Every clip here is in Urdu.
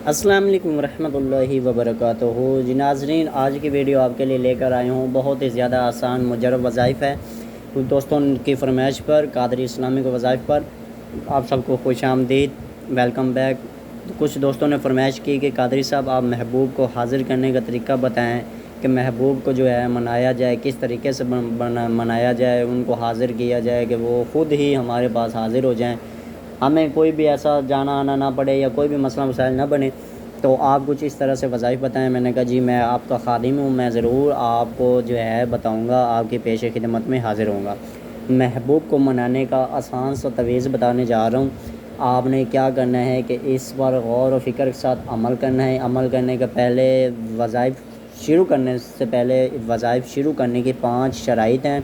السلام علیکم ورحمۃ اللہ وبرکاتہ جی ناظرین، آج کی ویڈیو آپ کے لیے لے کر آئے ہوں۔ بہت ہی زیادہ آسان مجرب وظائف ہے کچھ دوستوں کی فرمائش پر، قادری اسلامک وظائف پر۔ آپ سب کو خوش آمدید، ویلکم بیک۔ کچھ دوستوں نے فرمائش کی کہ قادری صاحب آپ محبوب کو حاضر کرنے کا طریقہ بتائیں کہ محبوب کو جو ہے منایا جائے، کس طریقے سے منایا جائے، ان کو حاضر کیا جائے کہ وہ خود ہی ہمارے پاس حاضر ہو جائیں، ہمیں کوئی بھی ایسا جانا آنا نہ پڑے یا کوئی بھی مسئلہ مسائل نہ بنے۔ تو آپ کچھ اس طرح سے وظائف بتائیں۔ میں نے کہا جی میں آپ کا خادم ہوں، میں ضرور آپ کو جو ہے بتاؤں گا، آپ کی پیش خدمت میں حاضر ہوں گا۔ محبوب کو منانے کا آسان سا تویز بتانے جا رہا ہوں۔ آپ نے کیا کرنا ہے کہ اس پر غور و فکر کے ساتھ عمل کرنا ہے۔ عمل کرنے کے پہلے وظائف شروع کرنے سے پہلے وظائف شروع کرنے کی 5 شرائط ہیں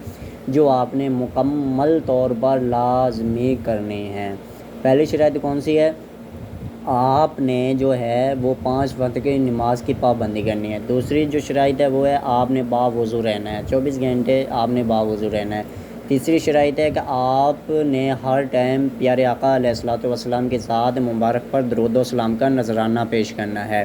جو آپ نے مکمل طور پر لازمی کرنی ہیں۔ پہلی شرائط کون سی ہے؟ آپ نے جو ہے وہ 5 وقت کی نماز کی پابندی کرنی ہے۔ دوسری جو شرائط ہے وہ ہے آپ نے باوضو رہنا ہے، 24 گھنٹے آپ نے باوضو رہنا ہے۔ تیسری شرائط ہے کہ آپ نے ہر ٹائم پیارے آقا علیہ الصلوۃ والسلام کے ذات مبارک پر درود و سلام کا نذرانہ پیش کرنا ہے۔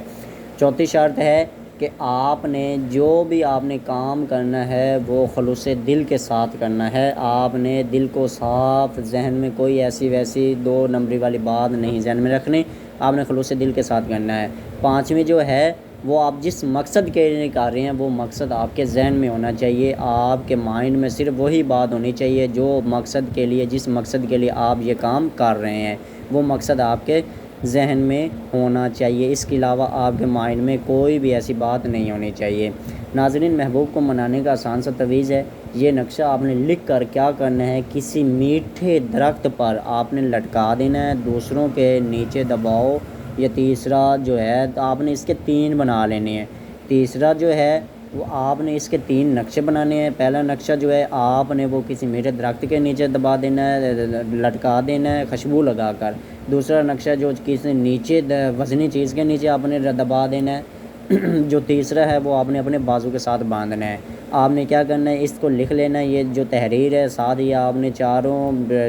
چوتھی شرط ہے کہ آپ نے جو بھی آپ نے کام کرنا ہے وہ خلوص دل کے ساتھ کرنا ہے۔ آپ نے دل کو صاف، ذہن میں کوئی ایسی ویسی 2 نمبری والی بات نہیں ذہن میں رکھنی، آپ نے خلوص دل کے ساتھ کرنا ہے۔ 5ویں جو ہے وہ آپ جس مقصد کے لیے کر رہے ہیں وہ مقصد آپ کے ذہن میں ہونا چاہیے، آپ کے مائنڈ میں صرف وہی بات ہونی چاہیے جو مقصد کے لیے، جس مقصد کے لیے آپ یہ کام کر رہے ہیں وہ مقصد آپ کے ذہن میں ہونا چاہیے۔ اس کے علاوہ آپ کے مائنڈ میں کوئی بھی ایسی بات نہیں ہونی چاہیے۔ ناظرین، محبوب کو منانے کا آسان سا تویز ہے۔ یہ نقشہ آپ نے لکھ کر کیا کرنا ہے، کسی میٹھے درخت پر آپ نے لٹکا دینا ہے، دوسروں کے نیچے دباؤ۔ یا تیسرا جو ہے آپ نے اس کے 3 بنا لینے ہیں۔ تیسرا جو ہے وہ آپ نے اس کے 3 نقشے بنانے ہیں۔ پہلا نقشہ جو ہے آپ نے وہ کسی میٹھے درخت کے نیچے دبا دینا ہے، لٹکا دینا ہے خوشبو لگا کر۔ دوسرا نقشہ جو کسی نیچے وزنی چیز کے نیچے آپ نے دبا دینا ہے۔ جو تیسرا ہے وہ آپ نے اپنے بازو کے ساتھ باندھنا ہے۔ آپ نے کیا کرنا ہے، اس کو لکھ لینا ہے، یہ جو تحریر ہے، ساتھ ہی آپ نے 4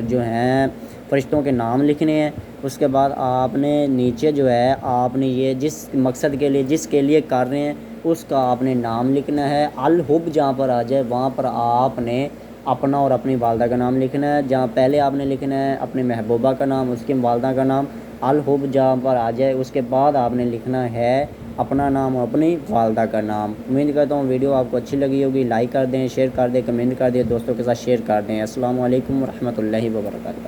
جو ہیں فرشتوں کے نام لکھنے ہیں۔ اس کے بعد آپ نے نیچے جو ہے آپ نے یہ جس مقصد کے لیے، جس کے لیے کر رہے ہیں اس کا آپ نے نام لکھنا ہے۔ الحب جہاں پر آ جائے وہاں پر آپ نے اپنا اور اپنی والدہ کا نام لکھنا ہے۔ جہاں پہلے آپ نے لکھنا ہے اپنے محبوبہ کا نام، اس کی والدہ کا نام۔ الحب جہاں پر آ جائے اس کے بعد آپ نے لکھنا ہے اپنا نام اور اپنی والدہ کا نام۔ امید کرتا ہوں ویڈیو آپ کو اچھی لگی ہوگی۔ لائک کر دیں، شیئر کر دیں، کمنٹ کر دیں، دوستوں کے ساتھ شیئر کر دیں۔ السلام علیکم ورحمۃ اللہ وبرکاتہ۔